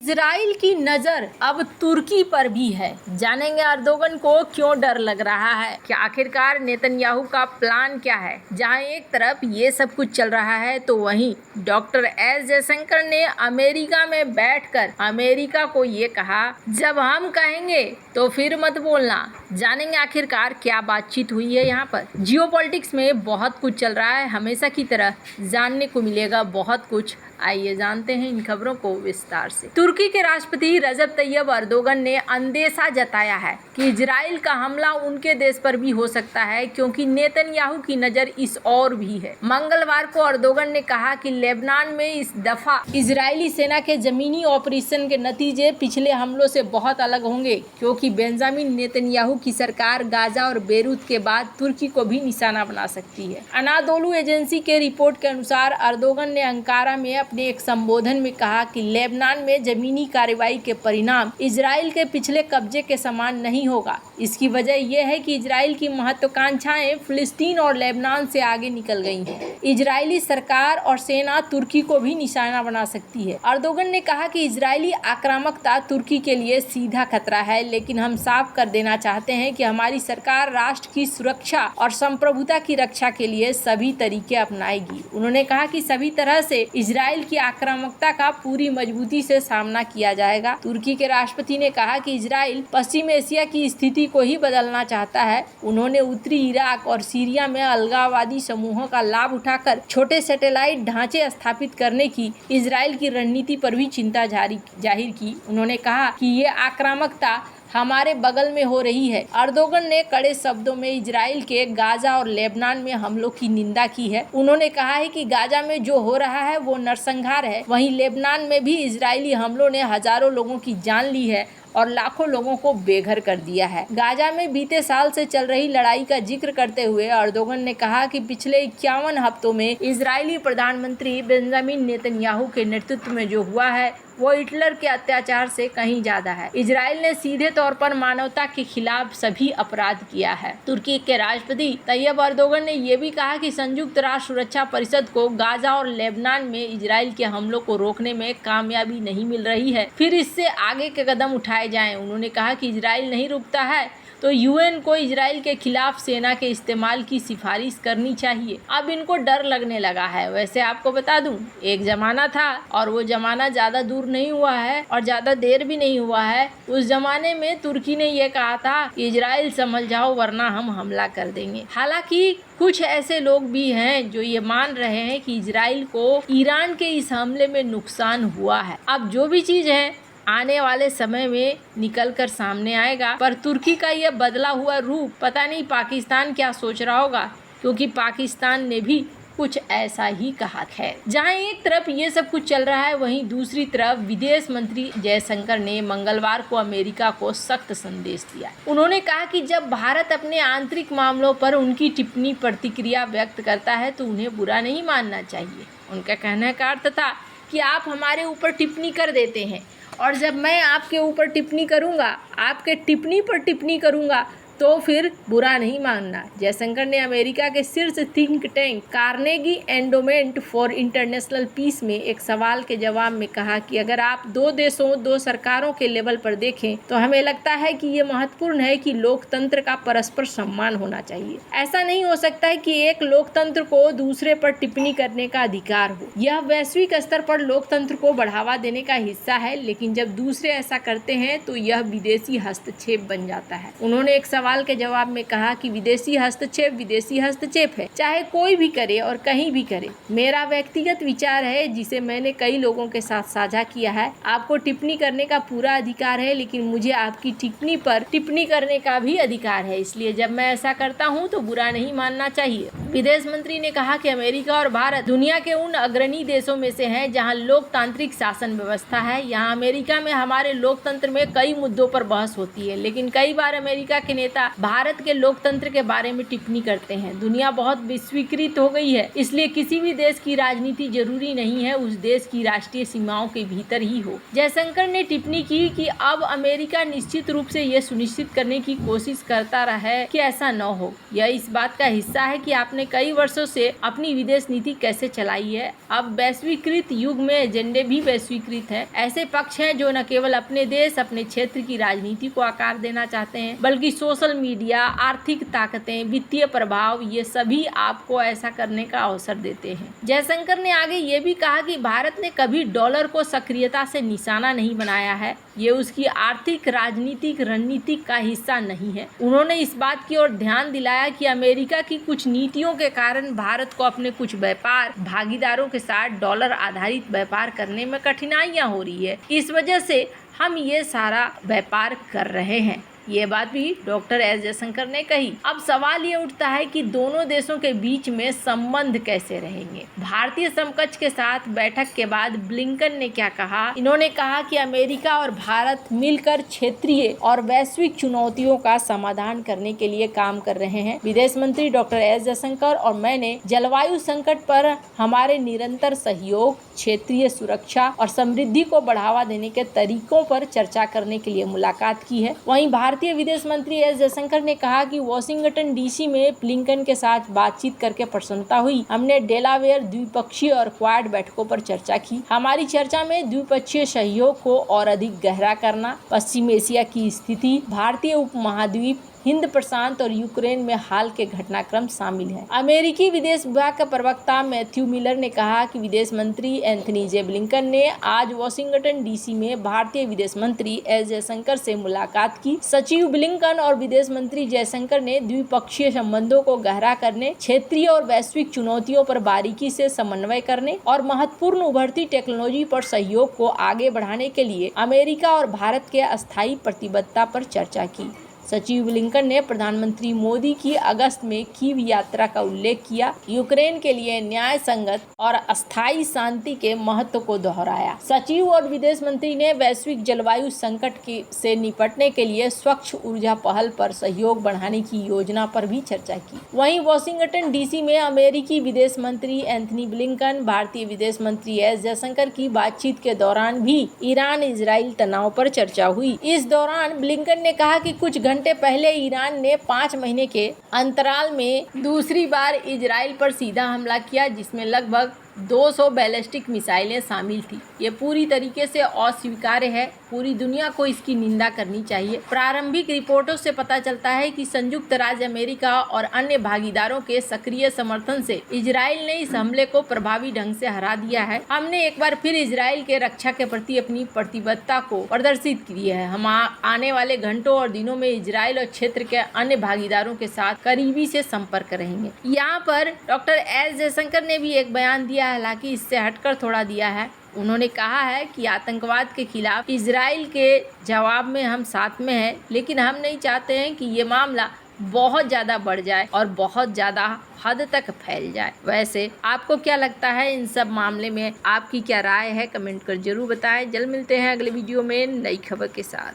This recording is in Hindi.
इजराइल की नजर अब तुर्की पर भी है। जानेंगे अर्दोगन को क्यों डर लग रहा है, कि आखिरकार नेतन्याहू का प्लान क्या है। जहां एक तरफ ये सब कुछ चल रहा है तो वहीं डॉक्टर एस जयशंकर ने अमेरिका में बैठकर अमेरिका को ये कहा, जब हम कहेंगे तो फिर मत बोलना। जानेंगे आखिरकार क्या बातचीत हुई है। यहाँ पर जियोपॉलिटिक्स में बहुत कुछ चल रहा है, हमेशा की तरह जानने को मिलेगा बहुत कुछ। आइए जानते हैं इन खबरों को विस्तार से। तुर्की के राष्ट्रपति रजब तैयब अर्दोगन ने अंदेशा जताया है कि इजराइल का हमला उनके देश पर भी हो सकता है, क्योंकि नेतन्याहू की नजर इस ओर भी है। मंगलवार को अर्दोगन ने कहा कि लेबनान में इस दफा इजरायली सेना के जमीनी ऑपरेशन के नतीजे पिछले हमलों से बहुत अलग होंगे, क्योंकि बेंजामिन नेतन्याहू की सरकार गाजा और बेरूत के बाद तुर्की को भी निशाना बना सकती है। अनादोलू एजेंसी के रिपोर्ट के अनुसार अर्दोगन ने अंकारा में अपने एक संबोधन में कहा कि लेबनान में जमीनी कार्रवाई के परिणाम इजराइल के पिछले कब्जे के समान नहीं होगा। इसकी वजह यह है कि इजराइल की महत्वाकांक्षाएं फिलिस्तीन और लेबनान से आगे निकल गई हैं। इजरायली सरकार और सेना तुर्की को भी निशाना बना सकती है। अर्दोगन ने कहा कि इजरायली आक्रामकता तुर्की के लिए सीधा खतरा है, लेकिन हम साफ कर देना चाहते हैं कि हमारी सरकार राष्ट्र की सुरक्षा और संप्रभुता की रक्षा के लिए सभी तरीके अपनाएगी। उन्होंने कहा कि सभी तरह से इजराइल की आक्रामकता का पूरी मजबूती से सामना किया जाएगा। तुर्की के राष्ट्रपति ने कहा कि इजराइल पश्चिम एशिया की स्थिति को ही बदलना चाहता है। उन्होंने उत्तरी इराक और सीरिया में अलगाववादी समूहों का लाभ उठाकर छोटे सैटेलाइट ढांचे स्थापित करने की इजराइल की रणनीति पर भी चिंता जाहिर की। उन्होंने कहा कि ये आक्रामकता हमारे बगल में हो रही है। अर्दोगन ने कड़े शब्दों में इजराइल के गाजा और लेबनान में हमलों की निंदा की है। उन्होंने कहा है कि गाजा में जो हो रहा है वो नरसंहार है, वहीं लेबनान में भी इजरायली हमलों ने हजारों लोगों की जान ली है और लाखों लोगों को बेघर कर दिया है। गाजा में बीते साल से चल रही लड़ाई का जिक्र करते हुए अर्दोगन ने कहा कि पिछले 51 हफ्तों में इजरायली प्रधानमंत्री बेंजामिन नेतन्याहू के नेतृत्व में जो हुआ है वो हिटलर के अत्याचार से कहीं ज्यादा है। इजराइल ने सीधे तौर पर मानवता के खिलाफ सभी अपराध किया है। तुर्की के राष्ट्रपति तैयब अर्दोगन ने यह भी कहा कि संयुक्त राष्ट्र सुरक्षा परिषद को गाजा और लेबनान में इजराइल के हमलों को रोकने में कामयाबी नहीं मिल रही है, फिर इससे आगे के कदम उठाए जाएं। उन्होंने कहा कि इजराइल नहीं रुकता है तो यूएन को इजराइल के खिलाफ सेना के इस्तेमाल की सिफारिश करनी चाहिए। अब इनको डर लगने लगा है। वैसे आपको बता दूं, एक जमाना था और वो जमाना ज्यादा दूर नहीं हुआ है और ज्यादा देर भी नहीं हुआ है। उस जमाने में तुर्की ने ये कहा था कि इजराइल समझ जाओ वरना हम हमला कर देंगे। हालांकि कुछ ऐसे लोग भी हैं जो ये मान रहे हैं कि इजराइल को ईरान के इस हमले में नुकसान हुआ है। अब जो भी चीज है आने वाले समय में निकल कर सामने आएगा, पर तुर्की का यह बदला हुआ रूप पता नहीं पाकिस्तान क्या सोच रहा होगा, क्योंकि पाकिस्तान ने भी कुछ ऐसा ही कहा है। जहां एक तरफ ये सब कुछ चल रहा है, वहीं दूसरी तरफ विदेश मंत्री जयशंकर ने मंगलवार को अमेरिका को सख्त संदेश दिया। उन्होंने कहा कि जब भारत अपने आंतरिक मामलों पर उनकी टिप्पणी प्रतिक्रिया व्यक्त करता है तो उन्हें बुरा नहीं मानना चाहिए। उनका कहने का अर्थ था कि आप हमारे ऊपर टिप्पणी कर देते हैं और जब मैं आपके ऊपर टिप्पणी करूंगा, आपके टिप्पणी पर टिप्पणी करूंगा तो फिर बुरा नहीं मानना। जयशंकर ने अमेरिका के शीर्ष think tank Carnegie Endowment for International Peace में एक सवाल के जवाब में कहा कि अगर आप दो देशों दो सरकारों के लेवल पर देखें तो हमें लगता है कि ये महत्वपूर्ण है कि लोकतंत्र का परस्पर सम्मान होना चाहिए। ऐसा नहीं हो सकता है कि एक लोकतंत्र को दूसरे पर टिप्पणी करने का अधिकार हो। यह वैश्विक स्तर पर लोकतंत्र को बढ़ावा देने का हिस्सा है, लेकिन जब दूसरे ऐसा करते हैं तो यह विदेशी हस्तक्षेप बन जाता है। उन्होंने एक सवाल के जवाब में कहा कि विदेशी हस्तक्षेप है, चाहे कोई भी करे और कहीं भी करे। मेरा व्यक्तिगत विचार है जिसे मैंने कई लोगों के साथ साझा किया है। आपको टिप्पणी करने का पूरा अधिकार है, लेकिन मुझे आपकी टिप्पणी पर टिप्पणी करने का भी अधिकार है, इसलिए जब मैं ऐसा करता हूँ तो बुरा नहीं मानना चाहिए। विदेश मंत्री ने कहा कि अमेरिका और भारत दुनिया के उन अग्रणी देशों में से हैं जहां लोकतांत्रिक शासन व्यवस्था है। यहाँ अमेरिका में हमारे लोकतंत्र में कई मुद्दों पर बहस होती है, लेकिन कई बार अमेरिका के नेता नेता भारत के लोकतंत्र के बारे में टिप्पणी करते हैं। दुनिया बहुत विस्वीकृत हो गई है, इसलिए किसी भी देश की राजनीति जरूरी नहीं है उस देश की राष्ट्रीय सीमाओं के भीतर ही हो। जयशंकर ने टिप्पणी की कि अब अमेरिका निश्चित रूप से यह सुनिश्चित करने की कोशिश करता रहा है कि ऐसा न हो। यह इस बात का हिस्सा है कि आपने कई वर्षों से अपनी विदेश नीति कैसे चलाई है। अब वैश्वीकृत युग में एजेंडे भी वैश्वीकृत है। ऐसे पक्ष हैं जो न केवल अपने देश, अपने क्षेत्र की राजनीति को आकार देना चाहते हैं, बल्कि सोशल मीडिया, आर्थिक ताकतें, वित्तीय प्रभाव, ये सभी आपको ऐसा करने का अवसर देते हैं। जयशंकर ने आगे ये भी कहा कि भारत ने कभी डॉलर को सक्रियता से निशाना नहीं बनाया है। ये उसकी आर्थिक राजनीतिक रणनीति का हिस्सा नहीं है। उन्होंने इस बात की ओर ध्यान दिलाया कि अमेरिका की कुछ नीतियों के कारण भारत को अपने कुछ व्यापार भागीदारों के साथ डॉलर आधारित व्यापार करने में कठिनाइयां हो रही है। इस वजह से हम ये सारा व्यापार कर रहे हैं। ये बात भी डॉक्टर एस जयशंकर ने कही। अब सवाल ये उठता है कि दोनों देशों के बीच में संबंध कैसे रहेंगे। भारतीय समकक्ष के साथ बैठक के बाद ब्लिंकन ने क्या कहा? इन्होंने कहा कि अमेरिका और भारत मिलकर क्षेत्रीय और वैश्विक चुनौतियों का समाधान करने के लिए काम कर रहे हैं। विदेश मंत्री डॉक्टर एस जयशंकर और मैंने जलवायु संकट पर हमारे निरंतर सहयोग, क्षेत्रीय सुरक्षा और समृद्धि को बढ़ावा देने के तरीकों पर चर्चा करने के लिए मुलाकात की है। वहीं भारतीय विदेश मंत्री एस जयशंकर ने कहा कि वॉशिंगटन डीसी में ब्लिंकन के साथ बातचीत करके प्रसन्नता हुई। हमने डेलावेयर द्विपक्षीय और क्वाड बैठकों पर चर्चा की। हमारी चर्चा में द्विपक्षीय सहयोग को और अधिक गहरा करना, पश्चिम एशिया की स्थिति, भारतीय उपमहाद्वीप, हिंद प्रशांत और यूक्रेन में हाल के घटनाक्रम शामिल हैं। अमेरिकी विदेश विभाग के प्रवक्ता मैथ्यू मिलर ने कहा कि विदेश मंत्री एंथनी जे ब्लिंकन ने आज वॉशिंगटन डीसी में भारतीय विदेश मंत्री एस जयशंकर से मुलाकात की। सचिव ब्लिंकन और विदेश मंत्री जयशंकर ने द्विपक्षीय संबंधों को गहरा करने, क्षेत्रीय और वैश्विक चुनौतियों पर बारीकी से समन्वय करने और महत्वपूर्ण उभरती टेक्नोलॉजी पर सहयोग को आगे बढ़ाने के लिए अमेरिका और भारत के अस्थायी प्रतिबद्धता पर चर्चा की। सचिव ब्लिंकन ने प्रधानमंत्री मोदी की अगस्त में कीव यात्रा का उल्लेख किया। यूक्रेन के लिए न्याय संगत और अस्थायी शांति के महत्व को दोहराया। सचिव और विदेश मंत्री ने वैश्विक जलवायु संकट से निपटने के लिए स्वच्छ ऊर्जा पहल पर सहयोग बढ़ाने की योजना पर भी चर्चा की। वहीं वॉशिंगटन डीसी में अमेरिकी विदेश मंत्री एंथनी ब्लिंकन, भारतीय विदेश मंत्री एस जयशंकर की बातचीत के दौरान भी ईरान इजराइल तनाव पर चर्चा हुई। इस दौरान ब्लिंकन ने कहा कि कुछ घंटे पहले ईरान ने 5 महीने के अंतराल में दूसरी बार इजराइल पर सीधा हमला किया, जिसमें लगभग 200 बैलिस्टिक मिसाइलें शामिल थी। ये पूरी तरीके से अस्वीकार्य है। पूरी दुनिया को इसकी निंदा करनी चाहिए। प्रारंभिक रिपोर्टों से पता चलता है कि संयुक्त राज्य अमेरिका और अन्य भागीदारों के सक्रिय समर्थन से इजराइल ने इस हमले को प्रभावी ढंग से हरा दिया है। हमने एक बार फिर इजराइल के रक्षा के प्रति अपनी प्रतिबद्धता को प्रदर्शित की है। हम आने वाले घंटों और दिनों में इजराइल और क्षेत्र के अन्य भागीदारों के साथ करीबी से संपर्क रहेंगे। यहाँ पर डॉक्टर एस जयशंकर ने भी एक बयान दिया, हालांकि इससे हटकर थोड़ा दिया है। उन्होंने कहा है कि आतंकवाद के खिलाफ इजराइल के जवाब में हम साथ में हैं, लेकिन हम नहीं चाहते हैं कि ये मामला बहुत ज़्यादा बढ़ जाए और बहुत ज़्यादा हद तक फैल जाए। वैसे आपको क्या लगता है इन सब मामले में? आपकी क्या राय है? कमेंट कर जरूर बताएं। जल्द मिलते हैं अगले वीडियो में नई खबर के साथ।